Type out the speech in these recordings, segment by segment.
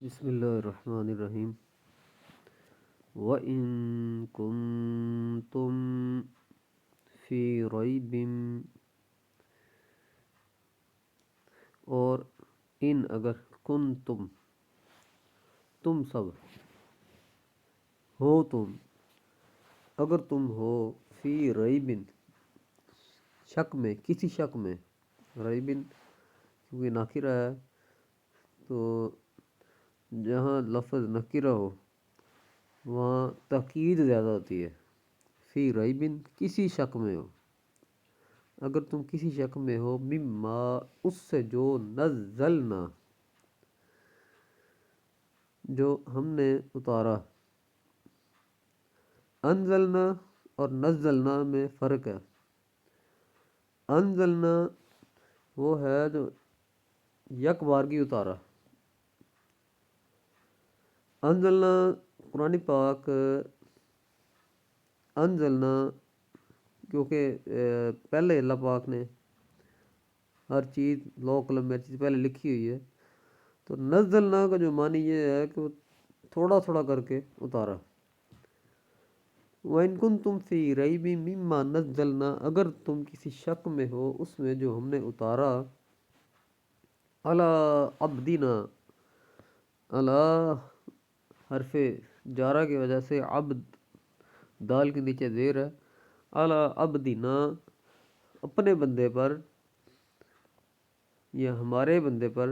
بسم اللہ الرحمن الرحیم وَإِن كُنتُم فی ریب، اور ان اگر تم سب ہو، اگر تم ہو فی ریب، شک میں، کسی شک میں، ریب کیونکہ ناکرہ ہے تو جہاں لفظ نکرہ ہو وہاں تاکید زیادہ ہوتی ہے۔ فی ریبن، کسی شک میں ہو، اگر تم کسی شک میں ہو، مما، اس سے، جو نزلنا، جو ہم نے اتارا۔ انزلنا اور نزلنا میں فرق ہے۔ انزلنا وہ ہے جو یک بارگی اتارا۔ انزلنا قرآن پاک، انزلنا کیونکہ پہلے اللہ پاک نے ہر چیز لوح قلم میں ہر چیز پہلے لکھی ہوئی ہے، تو نزلنا کا جو معنی یہ ہے کہ وہ تھوڑا تھوڑا کر کے اتارا۔ وَإِن كُنتُم فِي رَيْبٍ مِّمَّا نَزَّلْنَا، اگر تم کسی شک میں ہو اس میں جو ہم نے اتارا، عَلَىٰ عَبْدِنَا، عَلَىٰ حرف جارہ کی وجہ سے عبد دال کے نیچے زیر ہے، عَلَىٰ عَبْدِنَا، اپنے بندے پر یا ہمارے بندے پر،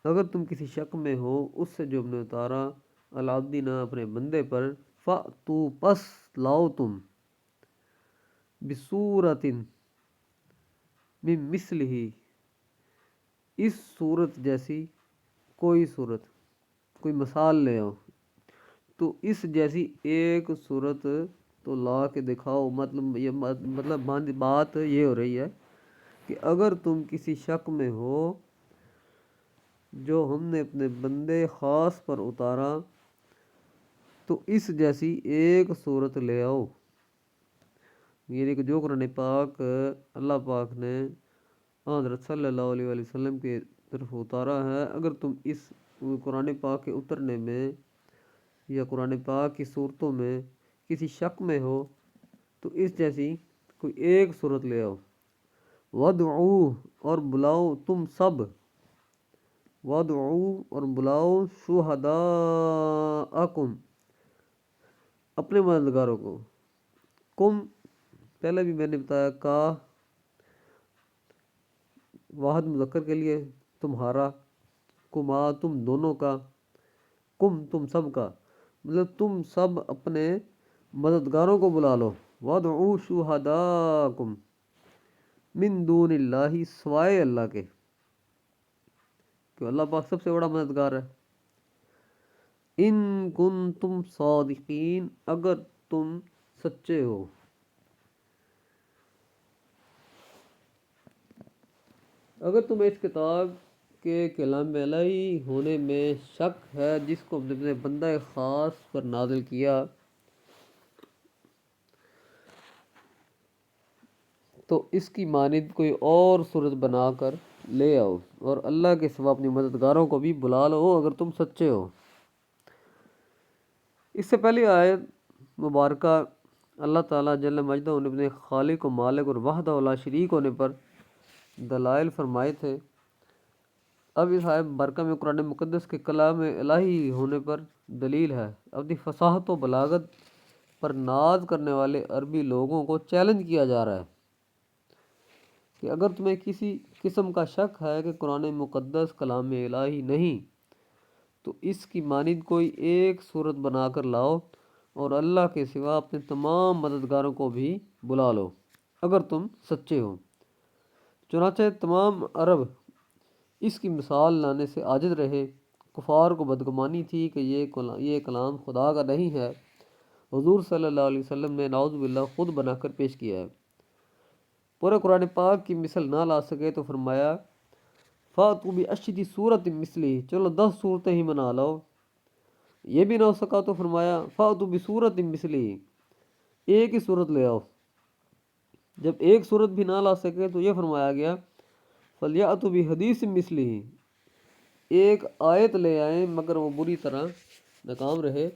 اگر تم کسی شک میں ہو اس سے جو ہم نے اتارا، العبدنا، اپنے بندے پر، فَأْتُوا، پس لاؤ تم، بِصُورَةٍ مِّن مِثْلِهِ، اس صورت جیسی کوئی صورت، کوئی مثال لے آؤ، تو اس جیسی ایک صورت تو لا کے دکھاؤ۔ مطلب بات یہ ہو رہی ہے کہ اگر تم کسی شک میں ہو جو ہم نے اپنے بندے خاص پر اتارا، تو اس جیسی ایک صورت لے آؤ۔ یعنی کہ جو قرآن پاک اللہ پاک نے حضرت صلی اللہ علیہ وآلہ وسلم کے طرف اتارا ہے، اگر تم اس قرآن پاک کے اترنے میں یا قرآن پاک کی صورتوں میں کسی شک میں ہو تو اس جیسی کوئی ایک صورت لے آؤ۔ وَادْعُوا، اور بلاؤ تم سب، وَادْعُوا، اور بلاؤ، شُہَدَاءَکُم، اپنے مددگاروں کو۔ کم، پہلے بھی میں نے بتایا، کا واحد مذکر کے لیے تمہارا، کما تم دونوں کا، کم تم سب کا، مطلب تم سب اپنے مددگاروں کو بلا لو۔ وَادْعُوا شُہَدَاءَکُم مِّن دُونِ اللّہ، سوائے اللہ کے، کہ اللہ پاک سب سے بڑا مددگار ہے۔ ان کنتم صادقین، اگر تم سچے ہو۔ اگر تمہیں اس کتاب کے کلام الہی ہونے میں شک ہے جس کو اپنے بندہ خاص پر نازل کیا، تو اس کی مانند کوئی اور صورت بنا کر لے آؤ، اور اللہ کے سوا اپنی مددگاروں کو بھی بلا لو اگر تم سچے ہو۔ اس سے پہلی آیت مبارکہ اللہ تعالیٰ جل مجدہ نے اپنے خالق و مالک اور وحدہ لا شریک ہونے پر دلائل فرمائے تھے۔ اب اس آیت مبارکہ میں قرآن مقدس کے کلام الہی ہونے پر دلیل ہے۔ اپنی فصاحت و بلاغت پر ناز کرنے والے عربی لوگوں کو چیلنج کیا جا رہا ہے کہ اگر تمہیں کسی قسم کا شک ہے کہ قرآن مقدس کلام الہی نہیں، تو اس کی مانند کوئی ایک صورت بنا کر لاؤ، اور اللہ کے سوا اپنے تمام مددگاروں کو بھی بلا لو اگر تم سچے ہو۔ چنانچہ تمام عرب اس کی مثال لانے سے عاجز رہے۔ کفار کو بدگمانی تھی کہ یہ کلام خدا کا نہیں ہے۔ حضور صلی اللہ علیہ وسلم نے نعوذ باللہ خود بنا کر پیش کیا ہے۔ پورے قرآن پاک کی مثل نہ لا سکے تو فرمایا، فَأْتُوا بِعَشْرِ سُورَةٍ مِثْلِهِ، چلو 10 صورتیں ہی بنا لاؤ۔ یہ بھی نہ ہو سکا تو فرمایا، فَأْتُوا بِسُورَةٍ مِثْلِهِ، ایک ہی صورت لے آؤ۔ جب ایک صورت بھی نہ لا سکے تو یہ فرمایا گیا، فَلْيَأْتُوا بِحَدِيثٍ مِثْلِهِ، ایک آیت لے آئیں مگر وہ بری طرح ناکام رہے۔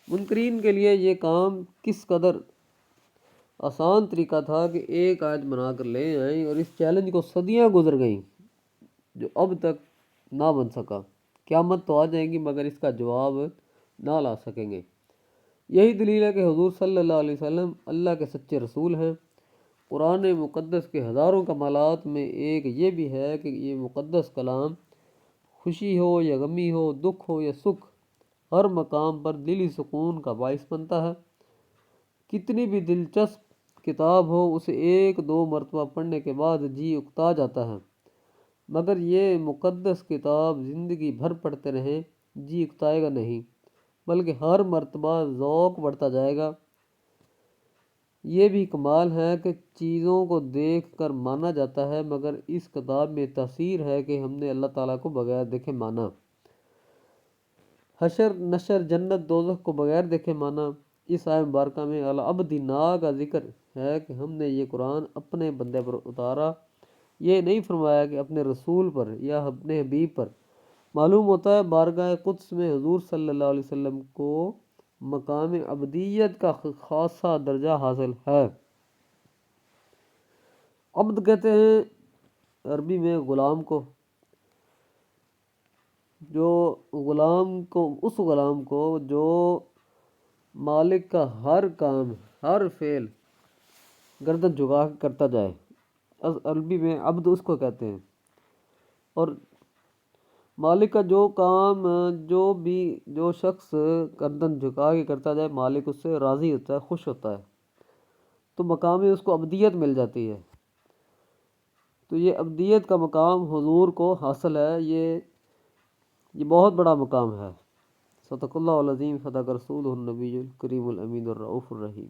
منکرین کے لیے یہ کام کس قدر آسان طریقہ تھا کہ ایک آیت بنا کر لے آئیں، اور اس چیلنج کو صدیاں گزر گئیں جو اب تک نہ بن سکا۔ قیامت تو آ جائیں گی مگر اس کا جواب نہ لا سکیں گے۔ یہی دلیل ہے کہ حضور صلی اللہ علیہ وسلم اللہ کے سچے رسول ہیں۔ قرآن مقدس کے ہزاروں کمالات میں ایک یہ بھی ہے کہ یہ مقدس کلام خوشی ہو یا غمی ہو، دکھ ہو یا سکھ، ہر مقام پر دلی سکون کا باعث بنتا ہے۔ کتنی بھی دلچسپ کتاب ہو، اسے ایک دو مرتبہ پڑھنے کے بعد جی اکتا جاتا ہے، مگر یہ مقدس کتاب زندگی بھر پڑھتے رہیں جی اکتائے گا نہیں، بلکہ ہر مرتبہ ذوق بڑھتا جائے گا۔ یہ بھی کمال ہے کہ چیزوں کو دیکھ کر مانا جاتا ہے، مگر اس کتاب میں تاثیر ہے کہ ہم نے اللہ تعالیٰ کو بغیر دیکھے مانا، حشر نشر جنت دوزخ کو بغیر دیکھے مانا۔ اس آیت مبارکہ میں العبد نا کا ذکر ہے کہ ہم نے یہ قرآن اپنے بندے پر اتارا، یہ نہیں فرمایا کہ اپنے رسول پر یا اپنے حبیب پر۔ معلوم ہوتا ہے بارگاہ قدس میں حضور صلی اللہ علیہ وسلم کو مقام عبدیت کا خاصا درجہ حاصل ہے۔ عبد کہتے ہیں عربی میں غلام کو، اس غلام کو جو مالک کا ہر کام، ہر فعل گردن جھکا کے کرتا جائے، عربی میں عبد اس کو کہتے ہیں۔ اور مالک کا جو کام جو شخص گردن جھکا کے کرتا جائے، مالک اس سے راضی ہوتا ہے، خوش ہوتا ہے، تو مقام اس کو عبدیت مل جاتی ہے۔ تو یہ عبدیت کا مقام حضور کو حاصل ہے، یہ بہت بڑا مقام ہے۔ صدق اللہ العظیم، صدق رسولہ النبی الکریم الامین الرؤوف الرحیم۔